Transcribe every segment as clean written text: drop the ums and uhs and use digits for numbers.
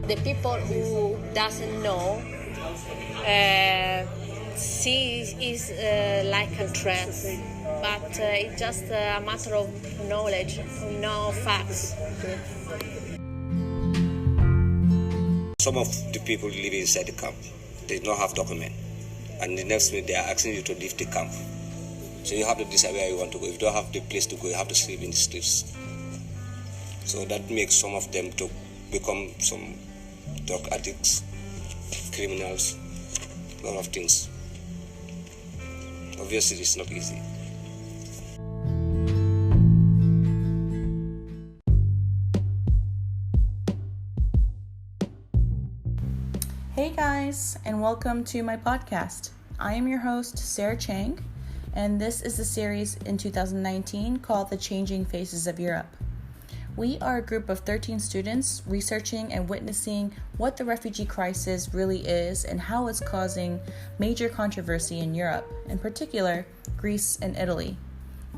the people who doesn't know see is like a threat, but it's just a matter of knowledge, no facts. Some of the people living inside the camp, they don't have document, and the next minute they are asking you to leave the camp. So you have to decide where you want to go. If you don't have the place to go, you have to sleep in the streets. So that makes some of them to become some drug addicts, criminals, a lot of things. Obviously, it's not easy. Hey guys, and welcome to my podcast. I am your host, Sarah Chang, and this is the series in 2019 called The Changing Faces of Europe. We are a group of 13 students researching and witnessing what the refugee crisis really is and how it's causing major controversy in Europe, in particular, Greece and Italy.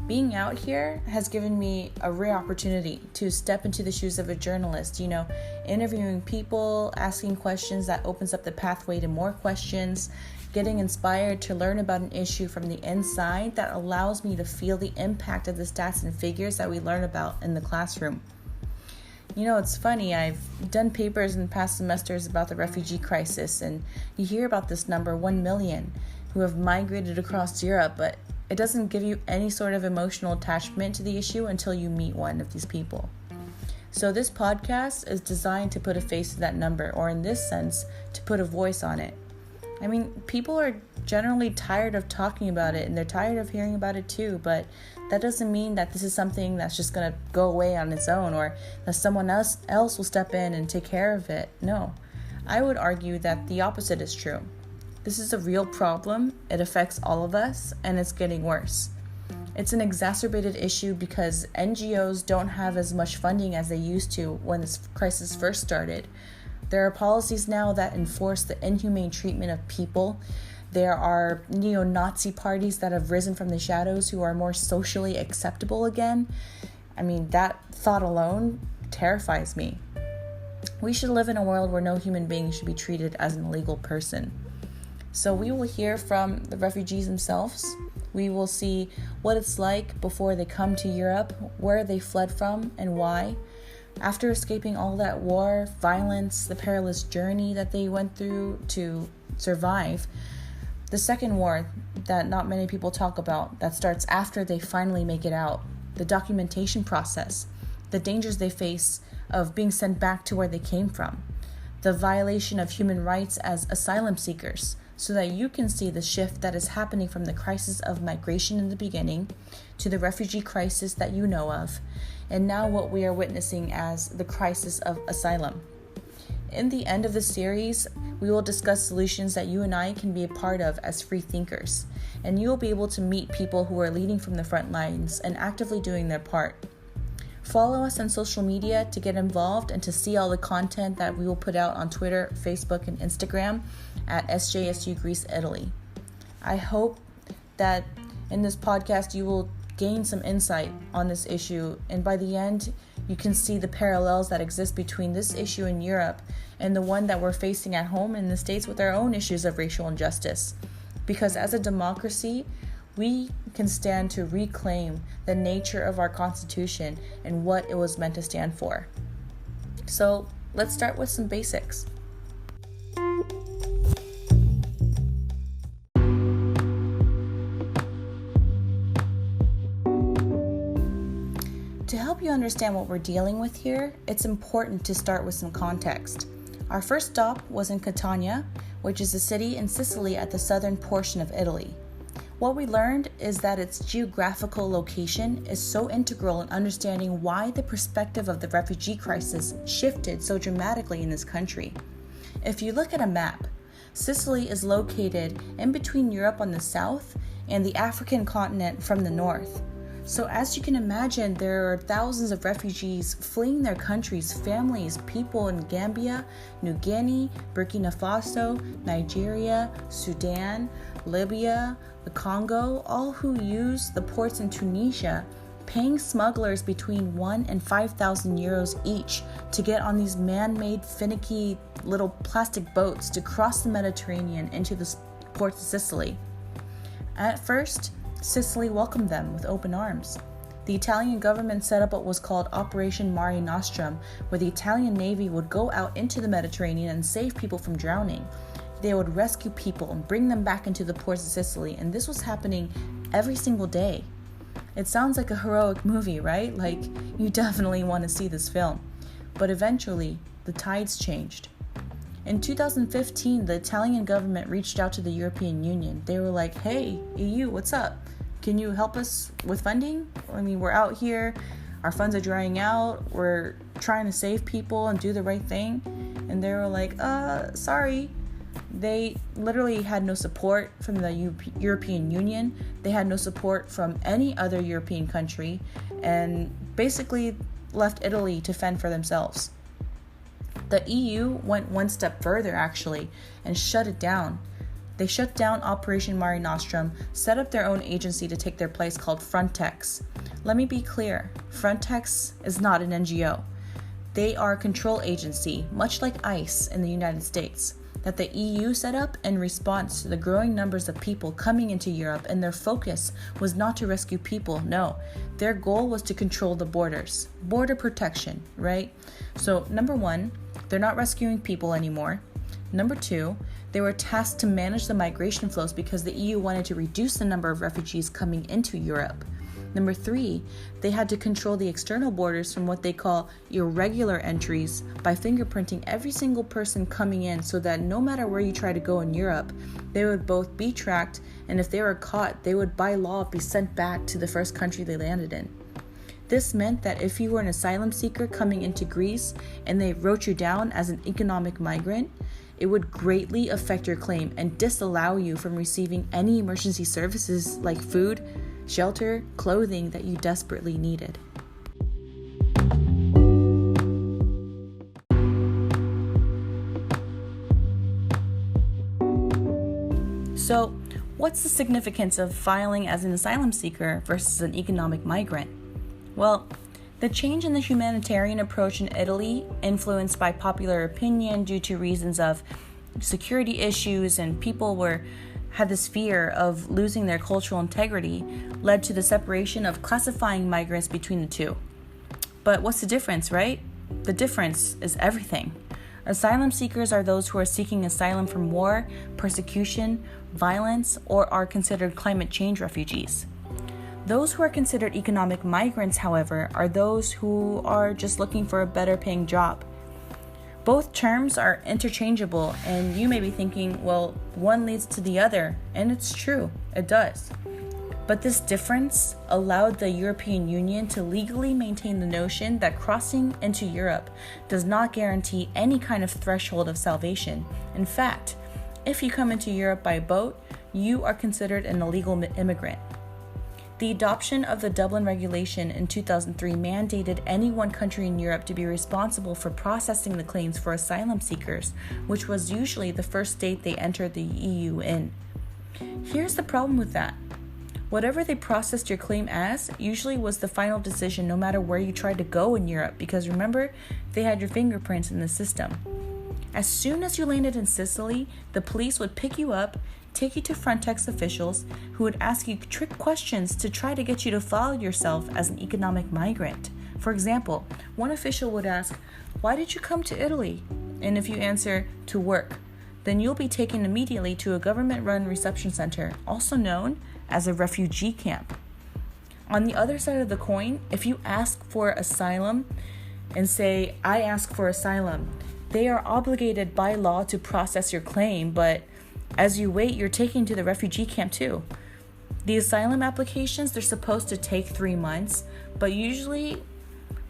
Being out here has given me a rare opportunity to step into the shoes of a journalist, interviewing people, asking questions that opens up the pathway to more questions, getting inspired to learn about an issue from the inside that allows me to feel the impact of the stats and figures that we learn about in the classroom. It's funny, I've done papers in past semesters about the refugee crisis, and you hear about this number, 1 million, who have migrated across Europe, but it doesn't give you any sort of emotional attachment to the issue until you meet one of these people. So this podcast is designed to put a face to that number, or in this sense, to put a voice on it. People are generally tired of talking about it, and they're tired of hearing about it too, but that doesn't mean that this is something that's just going to go away on its own, or that someone else will step in and take care of it. No, I would argue that the opposite is true. This is a real problem, it affects all of us, and it's getting worse. It's an exacerbated issue because NGOs don't have as much funding as they used to when this crisis first started. There are policies now that enforce the inhumane treatment of people. There are neo-Nazi parties that have risen from the shadows who are more socially acceptable again. That thought alone terrifies me. We should live in a world where no human being should be treated as an illegal person. So we will hear from the refugees themselves. We will see what it's like before they come to Europe, where they fled from and why. After escaping all that war, violence, the perilous journey that they went through to survive, the second war that not many people talk about, that starts after they finally make it out, the documentation process, the dangers they face of being sent back to where they came from, the violation of human rights as asylum seekers, so that you can see the shift that is happening from the crisis of migration in the beginning to the refugee crisis that you know of, and now what we are witnessing as the crisis of asylum. In the end of the series, we will discuss solutions that you and I can be a part of as free thinkers, and you will be able to meet people who are leading from the front lines and actively doing their part. Follow us on social media to get involved and to see all the content that we will put out on Twitter, Facebook, and Instagram at SJSU Greece Italy. I hope that in this podcast you will gain some insight on this issue, and by the end you can see the parallels that exist between this issue in Europe and the one that we're facing at home in the States with our own issues of racial injustice. Because as a democracy, we can stand to reclaim the nature of our Constitution and what it was meant to stand for. So let's start with some basics. To help you understand what we're dealing with here, it's important to start with some context. Our first stop was in Catania, which is a city in Sicily at the southern portion of Italy. What we learned is that its geographical location is so integral in understanding why the perspective of the refugee crisis shifted so dramatically in this country. If you look at a map, Sicily is located in between Europe on the south and the African continent from the north. So as you can imagine, there are thousands of refugees fleeing their countries, families, people in Gambia, New Guinea, Burkina Faso, Nigeria, Sudan, Libya, the Congo, all who use the ports in Tunisia, paying smugglers between 1 and 5,000 euros each to get on these man-made, finicky little plastic boats to cross the Mediterranean into the ports of Sicily. At first, Sicily welcomed them with open arms. The Italian government set up what was called Operation Mare Nostrum, where the Italian Navy would go out into the Mediterranean and save people from drowning. They would rescue people and bring them back into the ports of Sicily, and this was happening every single day. It sounds like a heroic movie, right? Like, you definitely want to see this film. But eventually, the tides changed. In 2015, the Italian government reached out to the European Union. They were like, hey, EU, what's up? Can you help us with funding? I mean, we're out here, our funds are drying out, we're trying to save people and do the right thing. And they were like, sorry. They literally had no support from the European Union. They had no support from any other European country, and basically left Italy to fend for themselves. The EU went one step further, actually, and shut it down. They shut down Operation Mare Nostrum, set up their own agency to take their place called Frontex. Let me be clear, Frontex is not an NGO. They are a control agency, much like ICE in the United States, that the EU set up in response to the growing numbers of people coming into Europe, and their focus was not to rescue people, no. Their goal was to control the borders. Border protection, right? So, number one, they're not rescuing people anymore. Number two, they were tasked to manage the migration flows because the EU wanted to reduce the number of refugees coming into Europe. Number three, they had to control the external borders from what they call irregular entries by fingerprinting every single person coming in so that no matter where you try to go in Europe, they would both be tracked, and if they were caught, they would by law be sent back to the first country they landed in. This meant that if you were an asylum seeker coming into Greece and they wrote you down as an economic migrant, it would greatly affect your claim and disallow you from receiving any emergency services like food, shelter, clothing that you desperately needed. So, what's the significance of filing as an asylum seeker versus an economic migrant? Well, the change in the humanitarian approach in Italy, influenced by popular opinion due to reasons of security issues and people had this fear of losing their cultural integrity, led to the separation of classifying migrants between the two. But what's the difference, right? The difference is everything. Asylum seekers are those who are seeking asylum from war, persecution, violence, or are considered climate change refugees. Those who are considered economic migrants, however, are those who are just looking for a better paying job. Both terms are interchangeable, and you may be thinking, well, one leads to the other, and it's true, it does. But this difference allowed the European Union to legally maintain the notion that crossing into Europe does not guarantee any kind of threshold of salvation. In fact, if you come into Europe by boat, you are considered an illegal immigrant. The adoption of the Dublin Regulation in 2003 mandated any one country in Europe to be responsible for processing the claims for asylum seekers, which was usually the first state they entered the EU in. Here's the problem with that. Whatever they processed your claim as usually was the final decision no matter where you tried to go in Europe, because remember, they had your fingerprints in the system. As soon as you landed in Sicily, the police would pick you up, take you to Frontex officials who would ask you trick questions to try to get you to file yourself as an economic migrant. For example, one official would ask, "Why did you come to Italy?" And if you answer, "To work," then you'll be taken immediately to a government-run reception center, also known as a refugee camp. On the other side of the coin, if you ask for asylum and say, "I ask for asylum," they are obligated by law to process your claim, but as you wait, you're taken to the refugee camp too. The asylum applications, they're supposed to take 3 months, but usually,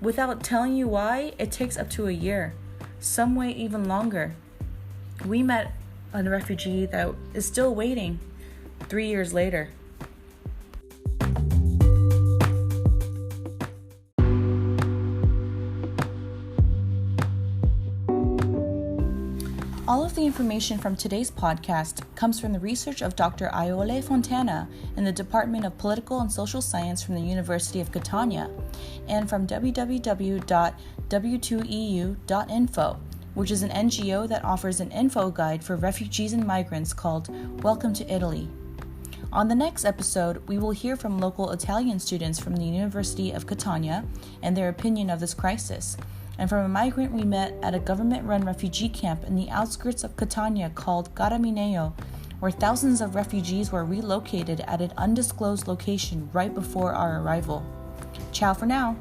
without telling you why, it takes up to a year. Some wait even longer. We met a refugee that is still waiting 3 years later. All of the information from today's podcast comes from the research of Dr. Iole Fontana in the Department of Political and Social Science from the University of Catania, and from www.w2eu.info, which is an NGO that offers an info guide for refugees and migrants called Welcome to Italy. On the next episode, we will hear from local Italian students from the University of Catania and their opinion of this crisis, and from a migrant we met at a government-run refugee camp in the outskirts of Catania called Caramineo, where thousands of refugees were relocated at an undisclosed location right before our arrival. Ciao for now.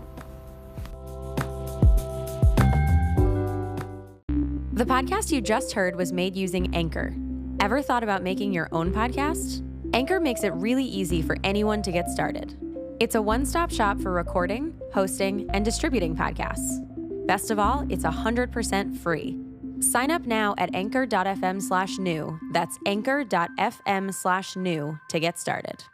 The podcast you just heard was made using Anchor. Ever thought about making your own podcast? Anchor makes it really easy for anyone to get started. It's a one-stop shop for recording, hosting, and distributing podcasts. Best of all, it's 100% free. Sign up now at anchor.fm/new. That's anchor.fm/new to get started.